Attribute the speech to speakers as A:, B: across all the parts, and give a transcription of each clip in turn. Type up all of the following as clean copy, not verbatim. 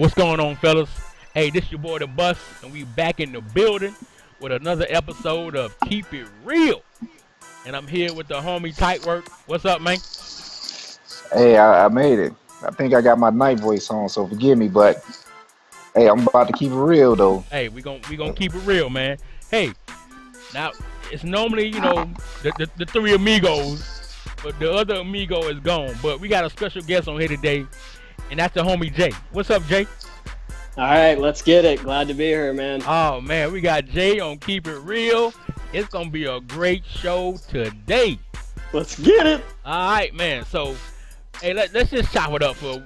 A: what's going on, fellas? Hey, this your boy the Bus, and we back in the building with another episode of Keep It Real. And I'm here with the homie Tight Work. What's up, man?
B: Hey, I made it. I think I got my night voice on, so forgive me, but hey, I'm about to keep it real though.
A: Hey, we gonna keep it real, man. Hey, now it's normally the three amigos, but the other amigo is gone. But we got a special guest on here today, and that's the homie Jay. What's up, Jay?
C: All right, let's get it. Glad to be here, man.
A: Oh man, we got Jay on Keep It Real. It's gonna be a great show today.
C: Let's get it.
A: All right, man. So, hey, let's just chop it up for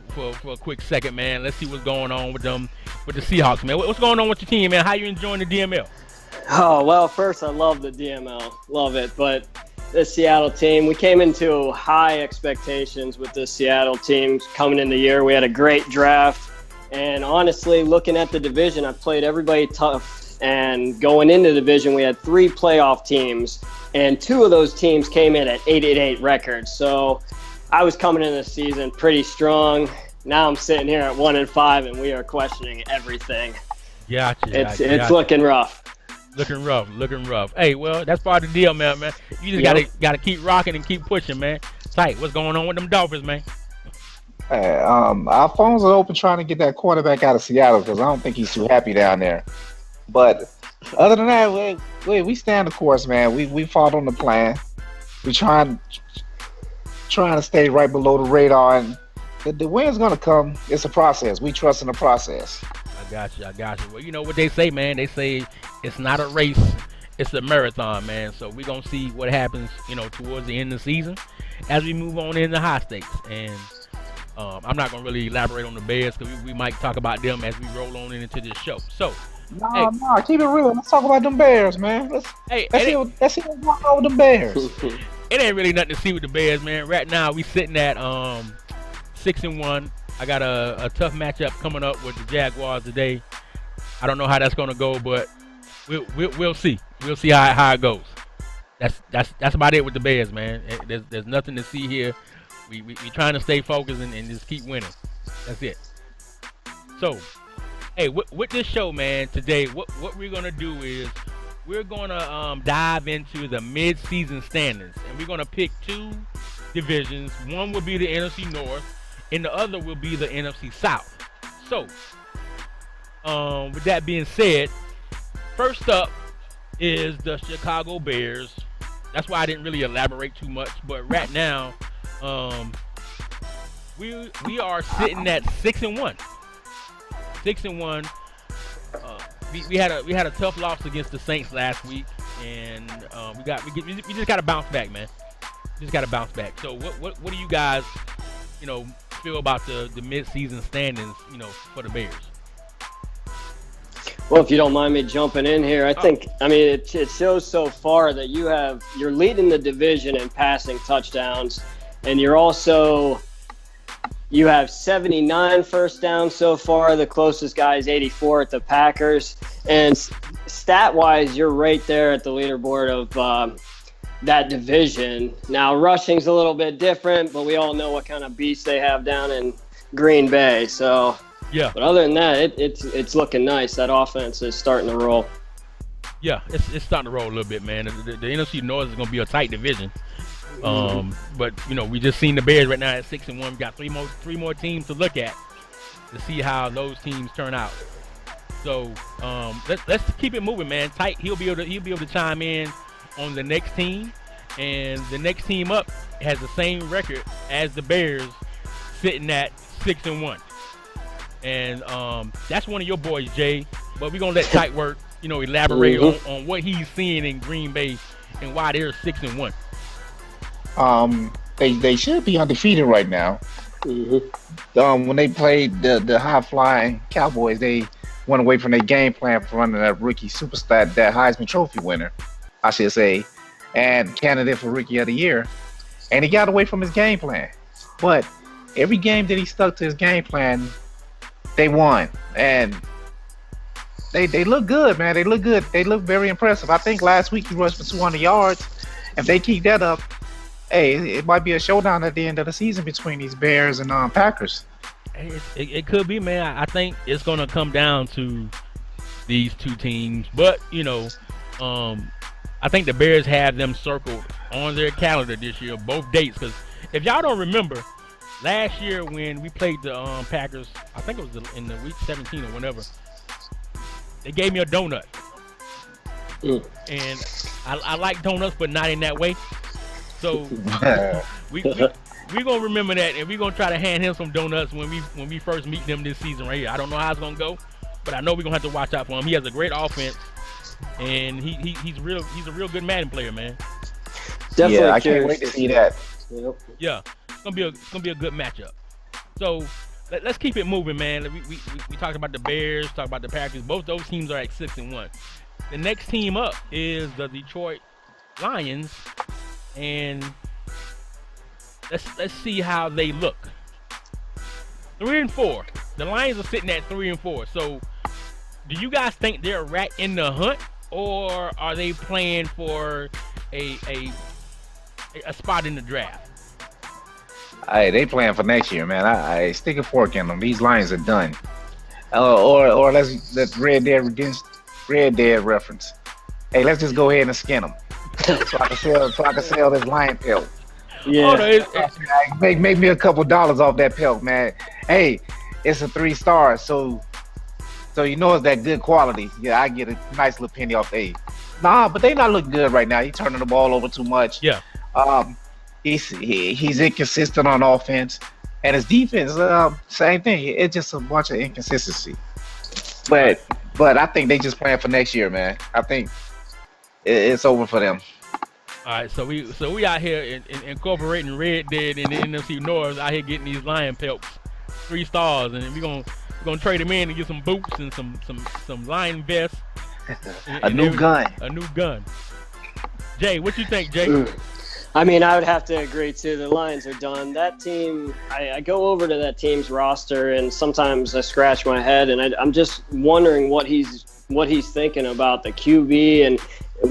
A: a quick second, man. Let's see what's going on with the Seahawks, man. What's going on with your team, man? How you enjoying the DML?
C: Oh, well, first, I love the DML. Love it. But this Seattle team, we came into high expectations with this Seattle team coming in the year. We had a great draft. And honestly, looking at the division, I played everybody tough. And going into the division, we had 3 playoff teams. And 2 of those teams came in at 8-8 records. So I was coming into the season pretty strong. Now I'm sitting here at 1-5, and we are questioning everything.
A: Gotcha.
C: It's looking rough.
A: Looking rough. Hey, well, that's part of the deal, man. You just gotta keep rocking and keep pushing, man. Tight. What's going on with them Dolphins, man?
B: Our phones are open trying to get that quarterback out of Seattle because I don't think he's too happy down there. But other than that, we stand the course, man. We followed on the plan. We trying to stay right below the radar, and the win's gonna come. It's a process. We trust in the process.
A: I got you. Well, you know what they say, man. They say it's not a race, it's a marathon, man. So we're gonna see what happens, towards the end of the season as we move on into high stakes. And I'm not gonna really elaborate on the Bears because we might talk about them as we roll on into this show. So.
B: No, keep it real. Let's talk about them Bears, man. Let's see what's going on with them Bears.
A: It ain't really nothing to see with the Bears, man. Right now, we sitting at 6-1. I got a tough matchup coming up with the Jaguars today. I don't know how that's gonna go, but we'll see. We'll see how it goes. That's about it with the Bears, man. There's nothing to see here. We trying to stay focused and just keep winning. That's it. So. Hey, with this show, man, today, what we're going to do is we're going to dive into the mid-season standings, and we're going to pick 2 divisions. One will be the NFC North, and the other will be the NFC South. So, with that being said, first up is the Chicago Bears. That's why I didn't really elaborate too much, but right now, we are sitting at 6-1. 6-1. We had a tough loss against the Saints last week, and we just got to bounce back, man. Just got to bounce back. So what do you guys feel about the mid-season standings for the Bears?
C: Well, if you don't mind me jumping in here, I think it shows so far that you're leading the division in passing touchdowns, and you have 79 first downs so far. The closest guy is 84 at the Packers. And stat-wise, you're right there at the leaderboard of that division. Now, rushing's a little bit different, but we all know what kind of beast they have down in Green Bay. So,
A: yeah.
C: But other than that, it's looking nice. That offense is starting to roll.
A: Yeah, it's starting to roll a little bit, man. The NFC North is going to be a tight division. But we just seen the Bears right now at 6-1. We got three more teams to look at to see how those teams turn out. So let's keep it moving, man. Tight. He'll be able to chime in on the next team, and the next team up has the same record as the Bears, sitting at 6-1. And that's one of your boys, Jay. But we're gonna let Tight Work, elaborate on what he's seeing in Green Bay and why they're 6-1.
B: They should be undefeated right now. When they played the high-flying Cowboys, they went away from their game plan for running that rookie superstar, that Heisman Trophy winner, I should say, and candidate for Rookie of the Year, and he got away from his game plan. But every game that he stuck to his game plan, they won, and they look good, man. They look good. They look very impressive. I think last week he rushed for 200 yards. If they keep that up, hey, it might be a showdown at the end of the season between these Bears and Packers.
A: It could be, man. I think it's gonna come down to these two teams, but I think the Bears have them circled on their calendar this year, both dates. Because if y'all don't remember, last year when we played the Packers, I think it was in the week 17 or whenever, they gave me a donut. And I like donuts, but not in that way. So we gonna remember that, and we gonna try to hand him some donuts when we first meet them this season right here. I don't know how it's gonna go, but I know we're gonna have to watch out for him. He has a great offense, and he's a real good Madden player, man.
C: Definitely.
B: Yeah, I can't wait to see that.
C: Yep.
A: Yeah, it's gonna be a good matchup. So let's keep it moving, man. We talked about the Bears, talked about the Packers. Both those teams are at 6-1. The next team up is the Detroit Lions, and let's see how they look. 3-4. The Lions are sitting at 3-4. So, do you guys think they're right in the hunt, or are they playing for a spot in the draft?
B: Hey, they playing for next year, man. I stick a fork in them. These Lions are done. Or let's Red Dead reference. Hey, let's just go ahead and skin them, so I can sell this lion pelt.
C: Yeah.
B: Make me a couple dollars off that pelt, man. Hey, it's a 3-star, so you know it's that good quality. Yeah, I get a nice little penny off A. Nah, but they not looking good right now. He's turning the ball over too much.
A: Yeah.
B: He's inconsistent on offense, and his defense, same thing. It's just a bunch of inconsistency. But I think they just playing for next year, man. I think it's over for them.
A: All right, so we out here incorporating Red Dead in the NFC North, out here getting these lion pelts, 3 stars, and we're gonna trade them in and get some boots and some lion vests.
B: A new gun.
A: A new gun. Jay, what you think, Jay?
C: I mean, I would have to agree too. The Lions are done. That team, I go over to that team's roster, and sometimes I scratch my head, and I'm just wondering what he's thinking about the QB, and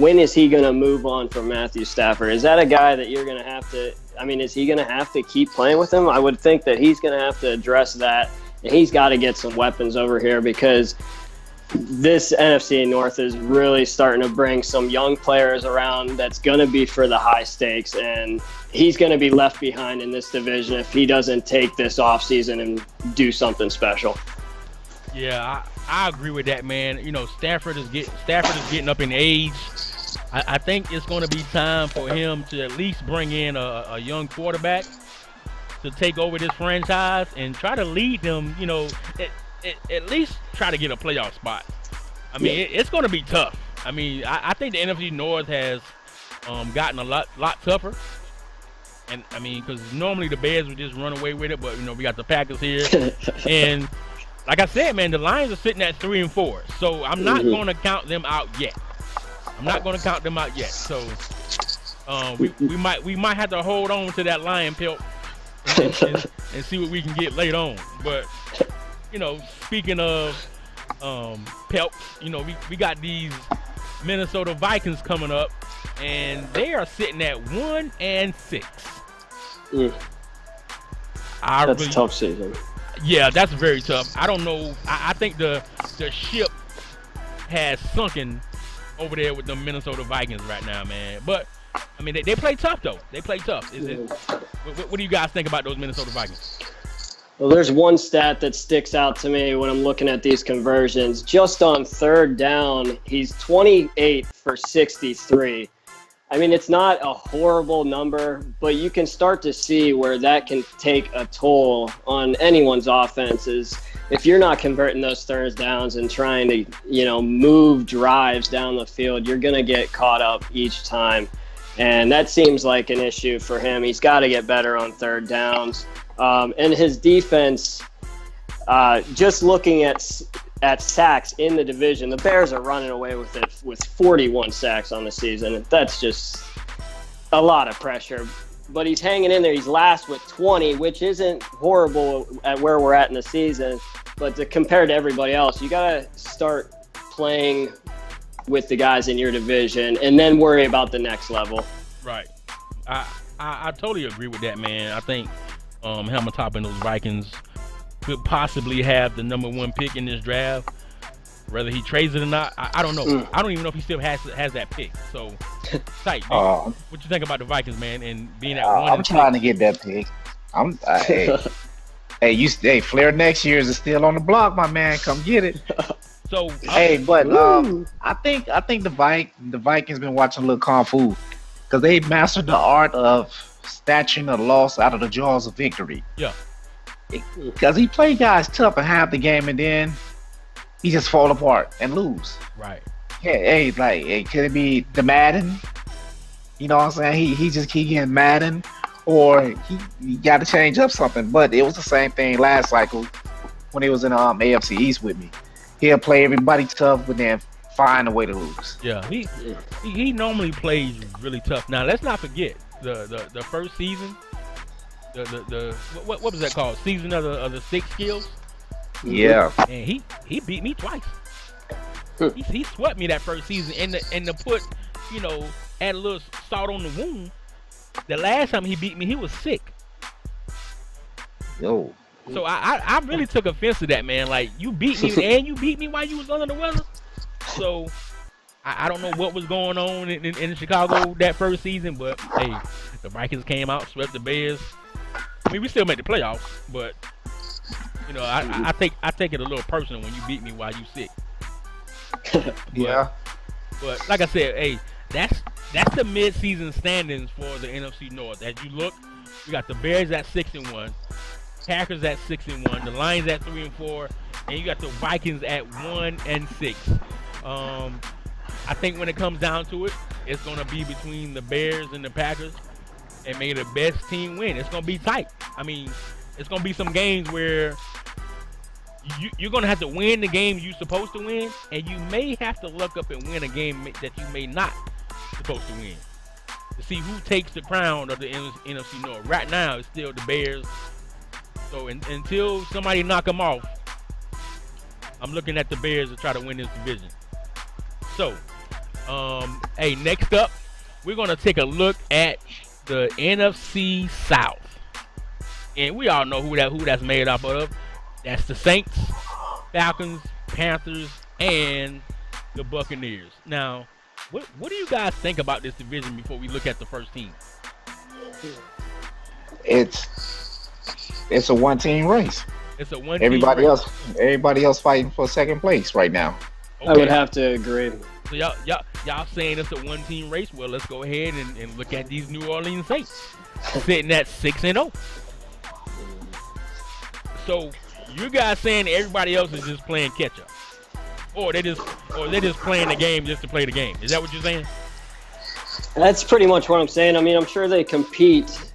C: when is he going to move on from Matthew Stafford? Is that a guy that you're going to have to? I mean, is he going to have to keep playing with him? I would think that he's going to have to address that, and he's got to get some weapons over here, because this NFC North is really starting to bring some young players around that's going to be for the high stakes, and he's going to be left behind in this division if he doesn't take this offseason and do something special.
A: Yeah, I agree with that, man. Stafford is getting up in age. I think it's going to be time for him to at least bring in a young quarterback to take over this franchise and try to lead them, at least try to get a playoff spot. I mean, it's going to be tough. I mean, I think the NFC North has gotten a lot tougher. And I mean, because normally the Bears would just run away with it, but we got the Packers here, and like I said, man, the Lions are sitting at 3-4. So I'm not going to count them out yet. So we might have to hold on to that lion pelt and see what we can get later on. But speaking of pelts, we got these Minnesota Vikings coming up, and they are sitting at 1-6.
C: That's a tough season.
A: Yeah, that's very tough. I don't know. I think the ship has sunken over there with the Minnesota Vikings right now, man. But I mean, they play tough though. They play tough. What do you guys think about those Minnesota Vikings?
C: Well, there's one stat that sticks out to me when I'm looking at these conversions. Just on third down, he's 28 for 63. I mean, it's not a horrible number, but you can start to see where that can take a toll on anyone's offenses. If you're not converting those third downs and trying to, move drives down the field, you're going to get caught up each time. And that seems like an issue for him. He's got to get better on third downs. And his defense, just looking at sacks in the division, the Bears are running away with it with 41 sacks on the season. That's just a lot of pressure. But he's hanging in there. He's last with 20, which isn't horrible at where we're at in the season. But compared to everybody else, you got to start playing with the guys in your division and then worry about the next level.
A: Right. I totally agree with that, man. I think him on top of those Vikings could possibly have the #1 pick in this draft. Whether he trades it or not, I don't know. I don't even know if he still has that pick. So, tight. What you think about the Vikings, man, and being at 1?
B: I'm trying to get that pick. Hey, Flair next year is still on the block, my man. Come get it.
A: So,
B: I think the Vikings been watching a little kung fu because they mastered the art of snatching a loss out of the jaws of victory.
A: Yeah.
B: Because he played guys tough and half the game, and then he just fall apart and lose.
A: Right.
B: Yeah. Could it be the Madden? You know what I'm saying? He just keep getting Madden, or he got to change up something. But it was the same thing last cycle when he was in AFC East with me. He'll play everybody tough, but then find a way to lose.
A: Yeah, he normally plays really tough. Now let's not forget the first season, the what was that called? Season of the 6 skills.
B: Yeah.
A: And he beat me twice. He swept me that first season, and to put, add a little salt on the wound. The last time he beat me, he was sick.
B: Yo.
A: So I really took offense to that, man. Like, you beat me and you beat me while you was under the weather. So I don't know what was going on in Chicago that first season, but hey, the Vikings came out, swept the Bears. I mean, we still made the playoffs, but I take it a little personal when you beat me while you sick.
B: Yeah.
A: But like I said, hey, that's the mid-season standings for the NFC North. As you look, we got the Bears at 6-1. Packers at 6-1, the Lions at 3-4, and you got the Vikings at 1-6. I think when it comes down to it, it's gonna be between the Bears and the Packers, and may the best team win. It's gonna be tight. I mean, it's gonna be some games where you're gonna have to win the game you're supposed to win, and you may have to look up and win a game that you may not supposed to win to see who takes the crown of the NFC North. Right now, it's still the Bears. So until somebody knock them off, I'm looking at the Bears to try to win this division. So, hey, next up, we're going to take a look at the NFC South. And we all know who that's made up of. That's the Saints, Falcons, Panthers, and the Buccaneers. Now, what do you guys think about this division before we look at the first team?
B: It's a one-team race.
A: It's a one-team
B: everybody
A: race.
B: Everybody else fighting for second place right now.
A: Okay.
C: I would have to agree.
A: So y'all saying it's a one-team race? Well, let's go ahead and look at these New Orleans Saints sitting at 6-0. So you guys saying everybody else is just playing catch-up, or they're just playing the game just to play the game? Is that what you're saying?
C: That's pretty much what I'm saying. I mean, I'm sure they compete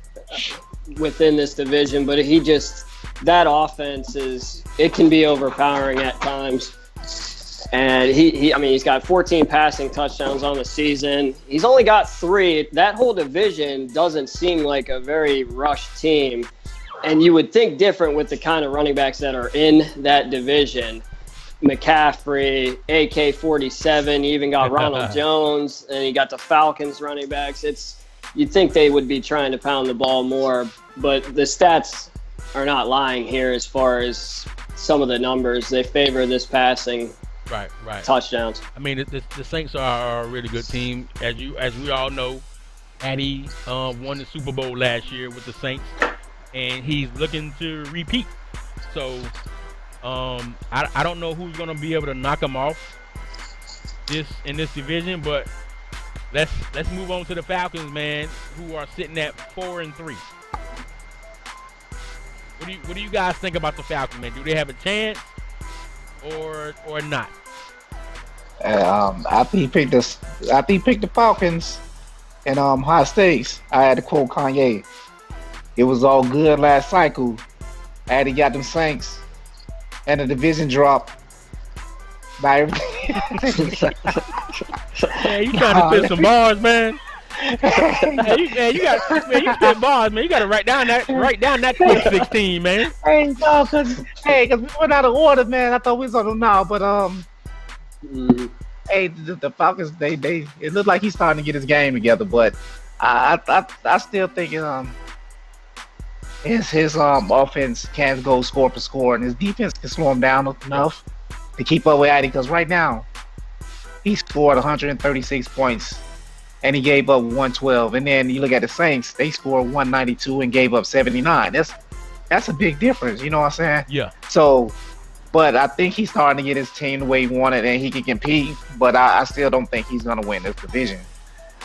C: within this division, but that offense it can be overpowering at times. And he's got 14 passing touchdowns on the season. He's only got 3. That whole division doesn't seem like a very rushed team. And you would think different with the kind of running backs that are in that division. McCaffrey, AK-47, you even got Ronald Jones, and you got the Falcons running backs. You'd think they would be trying to pound the ball more, but the stats are not lying here as far as some of the numbers. They favor this passing
A: right
C: touchdowns.
A: I mean, the Saints are a really good team. As we all know, Addy won the Super Bowl last year with the Saints, and he's looking to repeat. So I don't know who's going to be able to knock him off in this division, but let's move on to the Falcons, man, who are sitting at 4-3. What do you guys think about the Falcons, man? Do they have a chance or not?
B: I think he picked the Falcons and high stakes. I had to quote Kanye. It was all good last cycle. Addy got them Saints and the division dropped by everything.
A: Man, you trying to spit some bars, man. You spit bars, man. You got to write down that quick 16, man.
B: Hey, no, cause we went out of order, man. I thought we was on them now, but hey, the Falcons, it looked like he's starting to get his game together, but I still think his offense can't go score for score, and his defense can slow him down enough to keep up with Addy. Because right now, he scored 136 points, and he gave up 112. And then you look at the Saints; they scored 192 and gave up 79. That's a big difference. You know what I'm saying?
A: Yeah.
B: So, but I think he's starting to get his team the way he wanted, and he can compete. But I still don't think he's gonna win this division.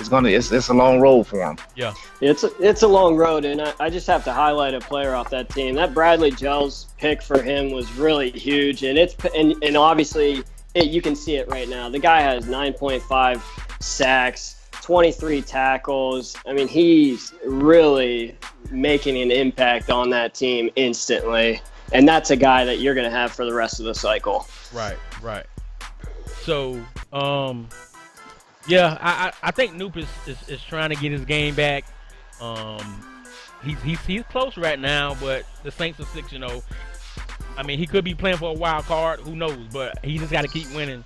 B: It's a long road for him.
A: Yeah.
C: It's a long road, and I just have to highlight a player off that team. That Bradley Gels pick for him was really huge, and obviously you can see it right now. The guy has 9.5 sacks, 23 tackles. I mean, he's really making an impact on that team instantly, and that's a guy that you're going to have for the rest of the cycle.
A: Right. So, yeah, I think Noop is trying to get his game back. He's close right now, but the Saints are 6-0. I mean, he could be playing for a wild card. Who knows? But he just got to keep winning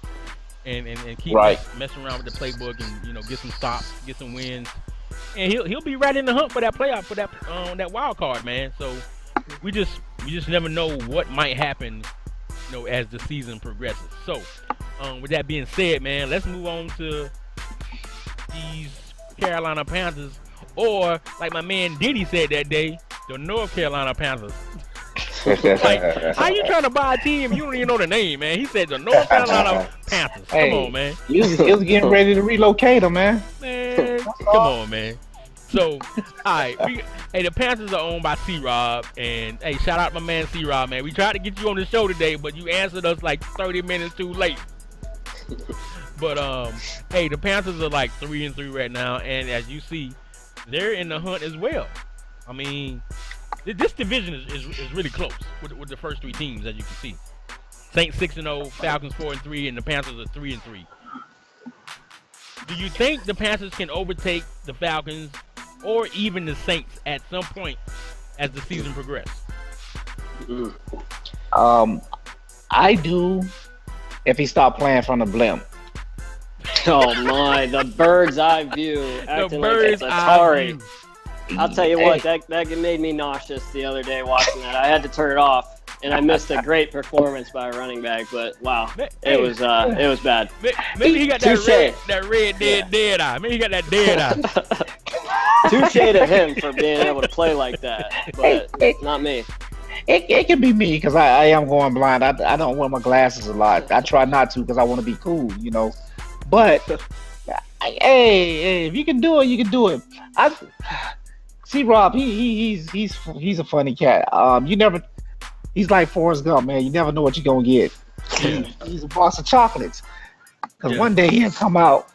A: and keep messing around with the playbook and get some stops, get some wins, and he'll be right in the hunt for that playoff, for that wild card, man. So we just never know what might happen, as the season progresses. So with that being said, man, let's move on to these Carolina Panthers, or like my man Diddy said that day, the North Carolina Panthers. Like, how you trying to buy a team you don't even know the name, man? He said the North Carolina Panthers. Come on, man.
B: He was getting ready to relocate him, man.
A: Man, come on, man. So, all right. The Panthers are owned by C-Rob. And, hey, shout out to my man C-Rob, man. We tried to get you on the show today, but you answered us like 30 minutes too late. But, hey, the Panthers are like 3-3 right now. And as you see, they're in the hunt as well. I mean, this division is really close with the first three teams, as you can see. Saints 6-0, Falcons 4-3, and the Panthers are 3-3. Do you think the Panthers can overtake the Falcons or even the Saints at some point as the season progresses?
B: I do if he stopped playing from the blimp.
C: Oh my, the bird's eye view, acting like it's Atari. I'll tell you what, that made me nauseous the other day watching that. I had to turn it off, and I missed a great performance by a running back. But wow, it was bad.
A: Maybe he got that red dead eye. Maybe he got that dead eye.
C: Touche to him for being able to play like that, but not me.
B: It can be me because I am going blind. I don't wear my glasses a lot. I try not to because I want to be cool, But hey, if you can do it, you can do it. See, Rob, he's a funny cat. He's like Forrest Gump, man. You never know what you're gonna get. He's a box of chocolates. Because one day he'll come out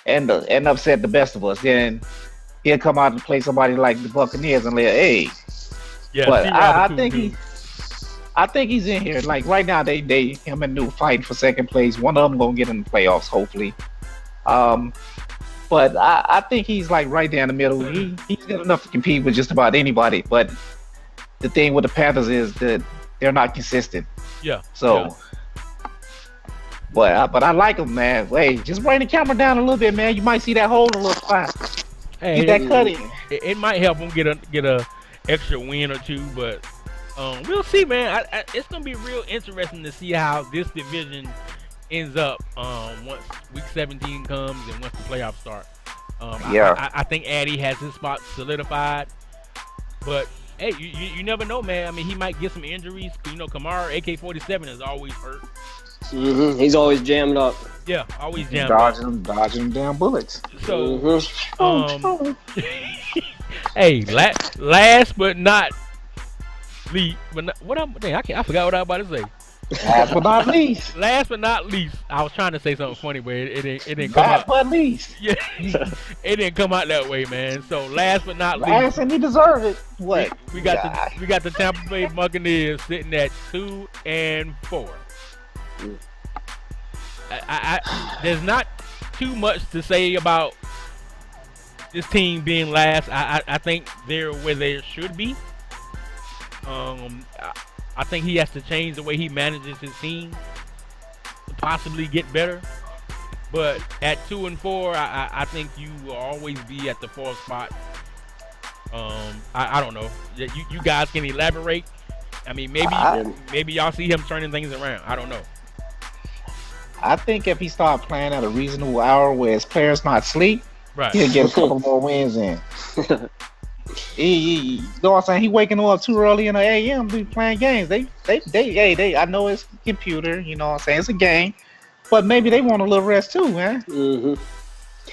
B: and upset the best of us. Then he'll come out and play somebody like the Buccaneers and hey. Yeah, but I think he's in here. Like right now, they him and New fighting for second place. One of them gonna get in the playoffs, hopefully. But I think he's like right there in the middle. He's good enough to compete with just about anybody. But the thing with the Panthers is that they're not consistent.
A: Yeah.
B: So, but I like him, man. Hey, just bring the camera down a little bit, man. You might see that hole in a little spot. Get that cut in.
A: It might help him get a extra win or two, but we'll see, man. It's gonna be real interesting to see how this division ends up once week 17 comes and once the playoffs start. I think Addy has his spot solidified, but hey, you never know, man. I mean, he might get some injuries. Kamara AK-47 is always hurt.
C: Mm-hmm. He's always jammed up.
A: Yeah, always jammed
B: up. Dodging damn bullets.
A: So, hey, last but not least, I forgot what I was about to say.
B: Last but not least.
A: Last but not least, I was trying to say something funny, but it didn't come out.
B: Last but least.
A: Yeah, it didn't come out that way, man. So last but not least,
B: last and he deserved it. What?
A: We got the Tampa Bay Buccaneers sitting at 2-4. There's not too much to say about this team being last. I think they're where they should be. I think he has to change the way he manages his team to possibly get better. But at 2-4, I think you will always be at the fourth spot. I don't know. You guys can elaborate. I mean, maybe y'all see him turning things around. I don't know.
B: I think if he start playing at a reasonable hour where his players not sleep,
A: Right.
B: he'll get a couple more wins in. You know what I'm saying? He waking up too early in the AM to be playing games. I know it's computer, you know what I'm saying? It's a game, but maybe they want a little rest too, man.
C: Mm-hmm.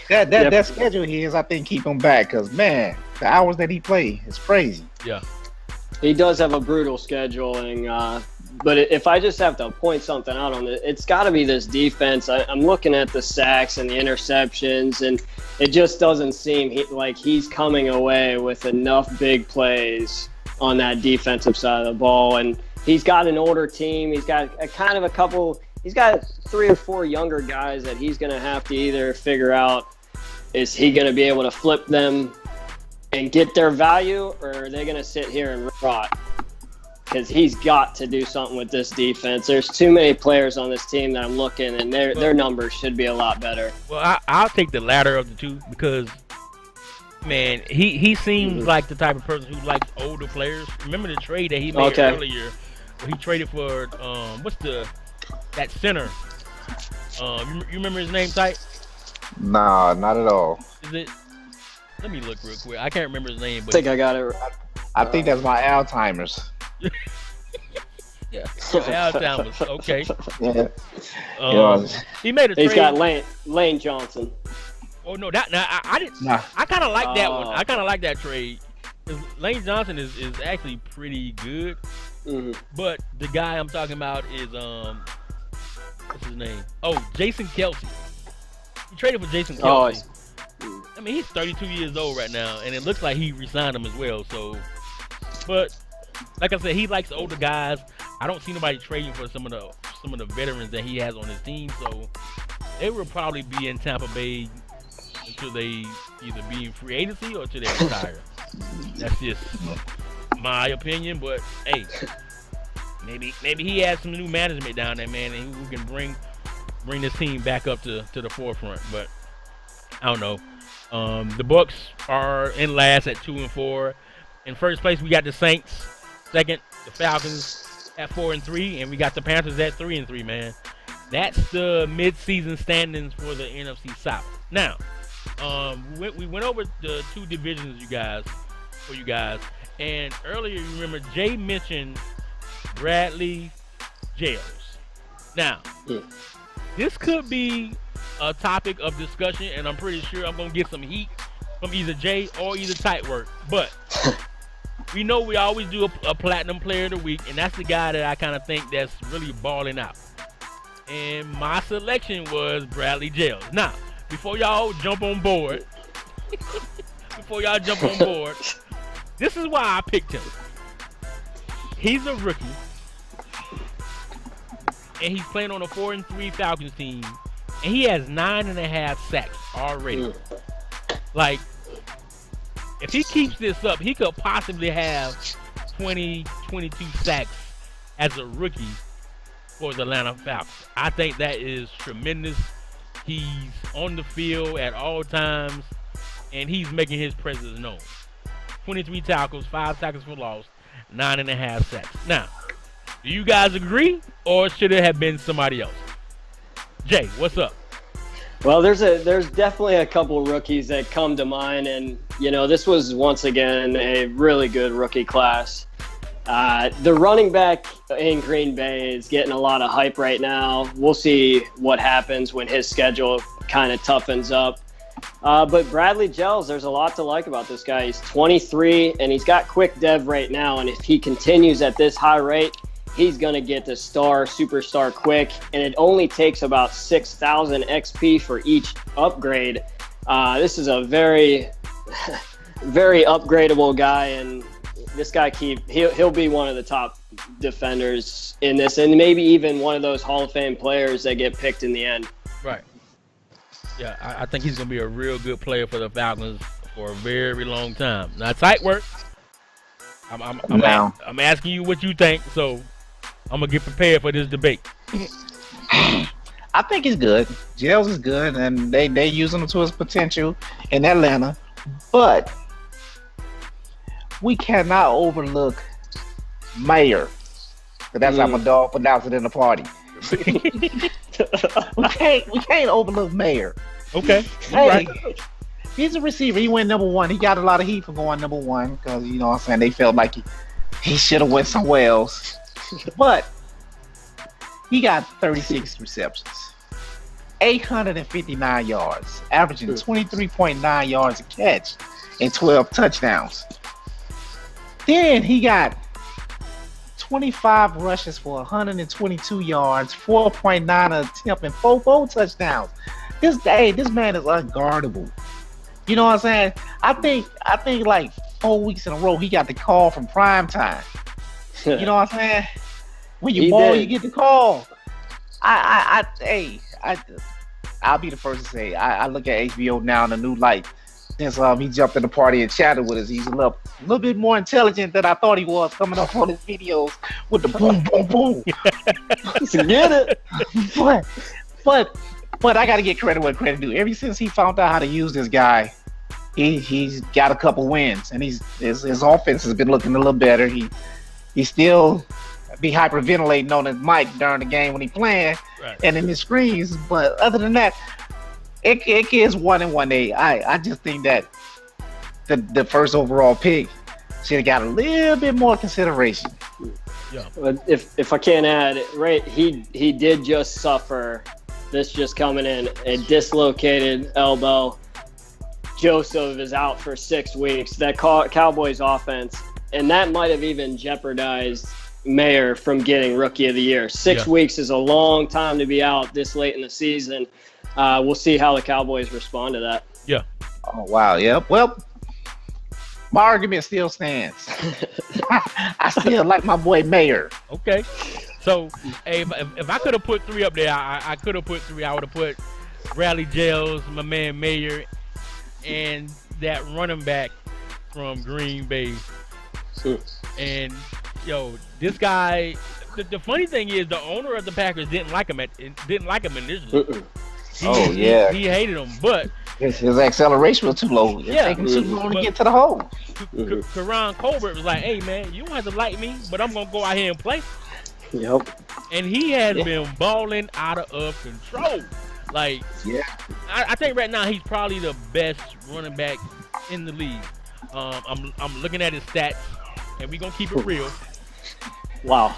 B: That schedule here is, I think, keep him back because, man, the hours that he play is crazy.
A: Yeah.
C: He does have a brutal scheduling, but if I just have to point something out on it, it's got to be this defense. I'm looking at the sacks and the interceptions, and it just doesn't seem like he's coming away with enough big plays on that defensive side of the ball. And he's got an older team. He's got he's got 3 or 4 younger guys that he's going to have to either figure out, is he going to be able to flip them and get their value, or are they going to sit here and rot? Because he's got to do something with this defense. There's too many players on this team that I'm looking, and their numbers should be a lot better.
A: Well, I'll take the latter of the two because, man, he seems like the type of person who likes older players. Remember the trade that he made earlier, where he traded for that center? You remember his name, Type?
B: Nah, not at all.
A: Is it? Let me look real quick. I can't remember his name, but
C: I think I got it.
B: I think that's my Alzheimer's.
A: Yeah, Alzheimer's. Okay.
B: Yeah.
A: He made a trade.
C: He's got Lane Johnson.
A: Oh no, I didn't.
B: Nah.
A: I kind of like that one. I kind of like that trade. 'Cause Lane Johnson is actually pretty good, but the guy I'm talking about is what's his name? Oh, Jason Kelsey. He traded for Jason Kelsey. I mean, he's 32 years old right now, and it looks like he re-signed him as well. So, but like I said, he likes older guys. I don't see nobody trading for some of the veterans that he has on his team. So, they will probably be in Tampa Bay until they either be in free agency or until they retire. That's just my opinion. But hey, maybe he has some new management down there, man, and who can bring this team back up to the forefront. But I don't know. The Bucks are in last at 2-4. In first place, we got the Saints. Second, the Falcons at 4-3, and we got the Panthers at 3-3. Man, that's the mid-season standings for the NFC South. Now, we went over the 2 divisions, for you guys, and earlier you remember Jay mentioned Bradley Jails. Now, this could be a topic of discussion, and I'm pretty sure I'm gonna get some heat from either Jay or either Tightwork. But we know we always do a platinum player of the week, and that's the guy that I kind of think that's really balling out. And my selection was Bradley Jails. Now, before y'all jump on board, this is why I picked him. He's a rookie, and he's playing on a 4-3 Falcons team. And he has 9.5 sacks already. Like, if he keeps this up, he could possibly have 20, 22 sacks as a rookie for the Atlanta Falcons. I think that is tremendous. He's on the field at all times, and he's making his presence known. 23 tackles, 5 tackles for loss, 9.5 sacks. Now, do you guys agree, or should it have been somebody else? Jay, what's up?
C: Well, there's definitely a couple rookies that come to mind, and this was once again a really good rookie class. The running back in Green Bay is getting a lot of hype right now. We'll see what happens when his schedule kind of toughens up. But Bradley Jails, there's a lot to like about this guy. He's 23, and he's got quick dev right now, and if he continues at this high rate, he's going to get to superstar quick, and it only takes about 6,000 XP for each upgrade. This is a very, very upgradable guy, and this guy he'll be one of the top defenders in this, and maybe even one of those Hall of Fame players that get picked in the end.
A: Right. Yeah, I think he's going to be a real good player for the Falcons for a very long time. Now, Tightwork, I'm asking you what you think, so I'm going to get prepared for this debate.
B: I think he's good. Jails is good, and they using him to his potential in Atlanta. But we cannot overlook Mayor. 'Cause that's how my dog pronounced it in the party. we can't overlook Mayor.
A: Okay.
B: Hey,
A: Right.
B: he's a receiver. He went number one. He got a lot of heat for going number one because you know what I'm saying, they felt like he should have went somewhere else. But he got 36 receptions, 859 yards, averaging 23.9 yards a catch, and 12 touchdowns. Then he got 25 rushes for 122 yards, 4.9 attempt, and 4 touchdowns. This man is unguardable. You know what I'm saying? I think like 4 weeks in a row he got the call from prime time. You know what I'm saying? When you ball, you get the call. I'll be the first to say I look at HBO now in a new light. Since he jumped in the party and chatted with us, he's a little bit more intelligent than I thought he was, coming up on his videos with the boom, boom, boom.
C: Get it?
B: But I got to get credit where credit due. Ever since he found out how to use this guy, he's got a couple wins, and his offense has been looking a little better. He still be hyperventilating on his mic during the game when he playing, right, and in his screens. But other than that, it is 1-1A. I just think that the first overall pick should have got a little bit more consideration.
C: Yeah. But if I can't add, right, he did just suffer. This just coming in, a dislocated elbow. Joseph is out for 6 weeks. That Cowboys offense, and that might have even jeopardized Mayer from getting Rookie of the Year. 6 weeks is a long time to be out this late in the season. We'll see how the Cowboys respond to that.
A: Yeah.
B: Oh, wow. Yep. Well, my argument still stands. I still like my boy Mayer.
A: Okay. So, hey, if I could have put 3 up there, I could have put 3. I would have put Bradley Gels, my man Mayer, and that running back from Green Bay. And, yo, this guy, the funny thing is the owner of the Packers didn't like him initially. He hated him, but
B: his acceleration was too low. It took him too long to get to the hole.
A: Karan Colbert was like, hey, man, you don't have to like me, but I'm going to go out here and play.
C: Yep. And
A: he has been balling out of control. Like, I think right now he's probably the best running back in the league. I'm looking at his stats, and we're going to keep it real.
C: Wow.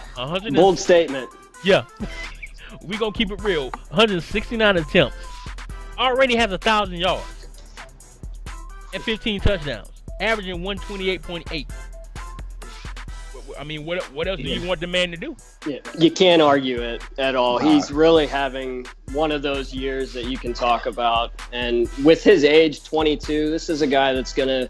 C: Bold statement.
A: Yeah. We're going to keep it real. 169 attempts. Already has 1,000 yards and 15 touchdowns, averaging 128.8. I mean, what else do you want the man to do?
C: Yeah, you can't argue it at all. He's really having one of those years that you can talk about. And with his age, 22, this is a guy that's going to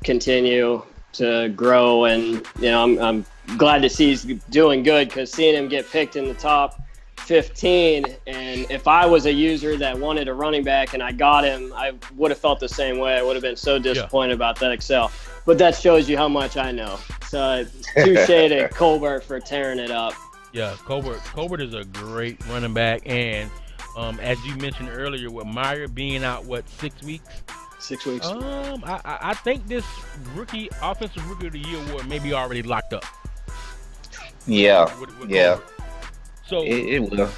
C: continue to grow. And, you know, I'm glad to see he's doing good, because seeing him get picked in the top 15, and if I was a user that wanted a running back and I got him, I would have felt the same way. I would have been so disappointed about that Excel. But that shows you how much I know. So touche to Colbert for tearing it up.
A: Yeah, Colbert is a great running back, and as you mentioned earlier, with Meyer being out 6 weeks?
C: 6 weeks.
A: I think this offensive rookie of the year award may be already locked up.
B: Yeah,
A: with
B: yeah.
A: Colbert. So
B: it will.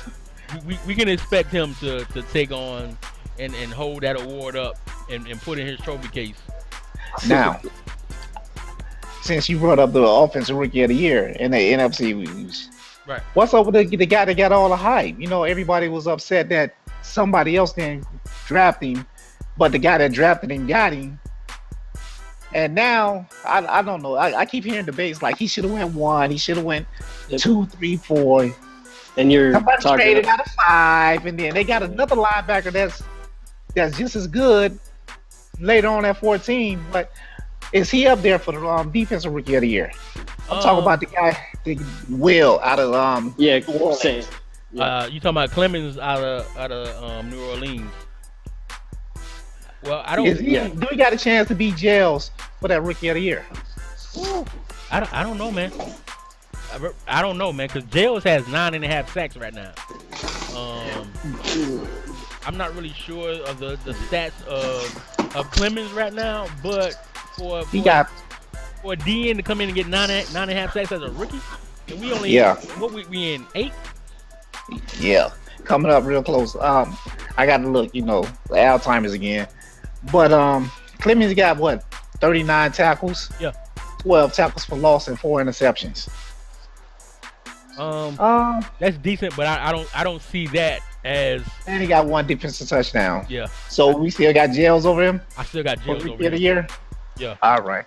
A: We can expect him to take on and hold that award up and put in his trophy case.
B: Now, since you brought up the offensive rookie of the year in the NFC,
A: right?
B: What's up with the guy that got all the hype? You know, everybody was upset that somebody else didn't draft him, but the guy that drafted him got him. And now I don't know. I keep hearing debates like he should have went 1, he should have went 2, 3, 4.
C: And you're
B: somebody
C: talking
B: traded out of 5, and then they got another linebacker that's just as good later on at 14. But is he up there for the defensive rookie of the year? I'm talking about the guy, the Will out of
C: same.
A: You talking about Clemens out of New Orleans? Well, I don't.
B: Do we got a chance to beat Gels for that rookie of the year?
A: I don't know, man. I don't know, man, because Gels has 9.5 sacks right now. I'm not really sure of the stats of Clemens right now, but
B: he got
A: for a DN to come in and get 9.5 sacks as a rookie, and we only what we in 8.
B: Yeah, coming up real close. I got to look, Alzheimer's again. But Clemens got what, 39 tackles?
A: Yeah.
B: 12 tackles for loss and 4 interceptions.
A: That's decent, but I don't see that as.
B: And he got 1 defensive touchdown.
A: Yeah.
B: So we still got Jails over him.
A: I still got Jails over him.
B: The year.
A: Yeah.
B: All right.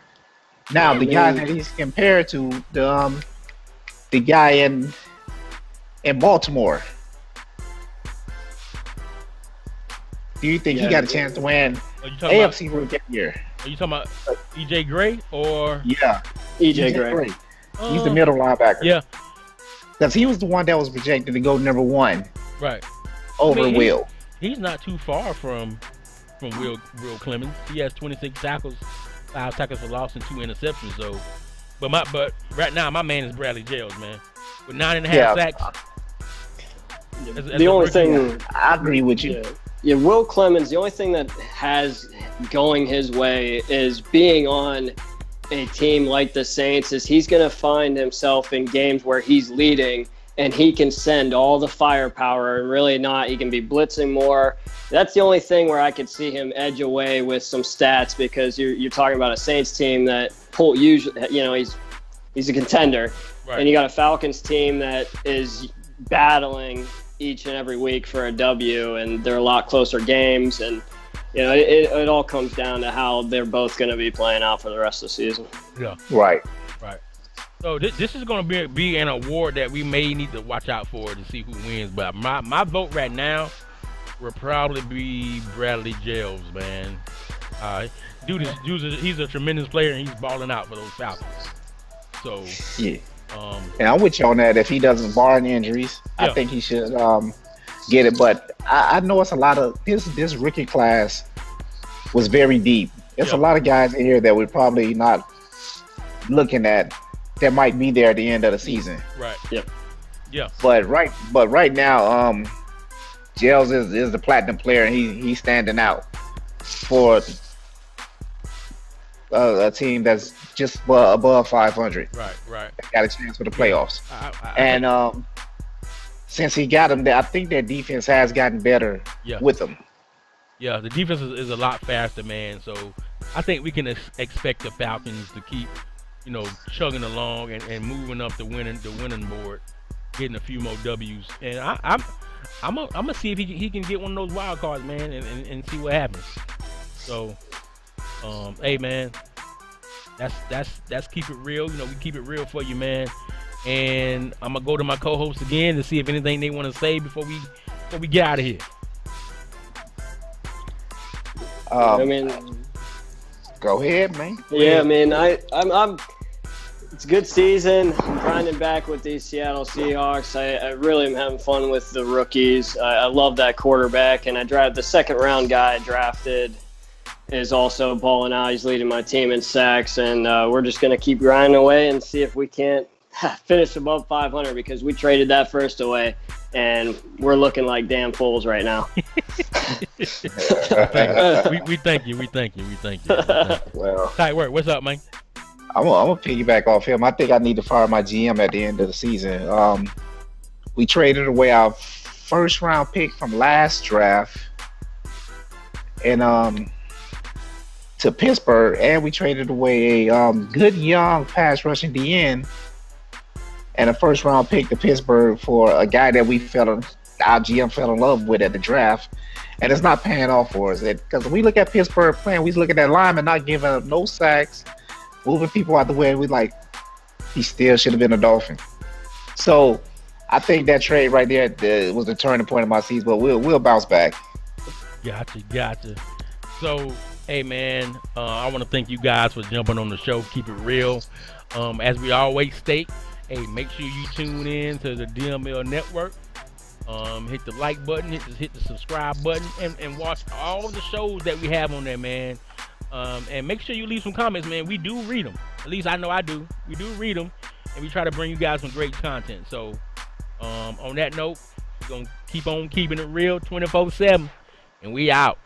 B: Now the guy that he's compared to the guy in Baltimore. Do you think he got a chance to win AFC Rookie of the Year?
A: Are you talking about EJ Gray or?
B: Yeah,
C: EJ Gray.
B: He's the middle linebacker.
A: Yeah,
B: because he was the one that was projected to go number 1.
A: Right.
B: Over Will.
A: He's not too far from Will Clemens. He has 26 tackles, 5 tackles for loss, and 2 interceptions. So, but right now my man is Bradley Jails, man, with 9.5 sacks.
C: The only thing
B: I agree with you.
C: Yeah, Will Clemens, the only thing that has going his way is being on a team like the Saints is he's going to find himself in games where he's leading and he can send all the firepower and really not. He can be blitzing more. That's the only thing where I could see him edge away with some stats because you're talking about a Saints team that he's a contender. Right. And you got a Falcons team that is battling each and every week for a W, and they're a lot closer games, and it all comes down to how they're both going to be playing out for the rest of the season.
A: Yeah,
B: right.
A: So this is going to be an award that we may need to watch out for to see who wins. But my vote right now will probably be Bradley Jails, man. He's a tremendous player, and he's balling out for those Falcons. So
B: yeah. And I'm with you on that. If he doesn't bar any injuries, I think he should get it. But I know it's a lot of this rookie class was very deep. It's a lot of guys in here that we're probably not looking at that might be there at the end of the season.
A: Right. Yep. Yeah.
B: But right now, Jails is the platinum player, and he's standing out for a team that's just above 500.
A: Right.
B: Got a chance for the playoffs. And since he got him there, I think their defense has gotten better with him.
A: Yeah, the defense is a lot faster, man. So I think we can expect the Falcons to keep, chugging along and moving up the winning board, getting a few more W's. And I'm gonna see if he can get one of those wild cards, man, and see what happens. So. Hey man, that's keep it real. We keep it real for you, man. And I'm gonna go to my co-hosts again to see if anything they want to say before we get out of here.
B: Go ahead, man.
C: Yeah, man. I'm. It's a good season. I'm grinding back with these Seattle Seahawks. I really am having fun with the rookies. I love that quarterback, and the second round guy I drafted is also balling out. He's leading my team in sacks, and we're just going to keep grinding away and see if we can't finish above 500 because we traded that first away, and we're looking like damn fools right now.
A: we thank you.
B: Well,
A: tight work. What's up, man?
B: I'm gonna piggyback off him. I think I need to fire my GM at the end of the season. We traded away our first round pick from last draft, and to Pittsburgh, and we traded away a good young pass rushing DN and a first round pick to Pittsburgh for a guy that our GM fell in love with at the draft, and it's not paying off for us. Because we look at Pittsburgh playing, we look at that lineman not giving up no sacks, moving people out the way. We like, he still should have been a Dolphin. So I think that trade right there was the turning point of my season, but we'll bounce back.
A: Gotcha. So. Hey man, I want to thank you guys for jumping on the show. Keep it real. As we always state, hey, make sure you tune in to the DML Network. Hit the like button, hit the subscribe button, and watch all the shows that we have on there, man. And make sure you leave some comments, man. We do read them. At least I know I do. We do read them, and we try to bring you guys some great content. So, on that note, we're gonna keep on keeping it real 24/7, and we out.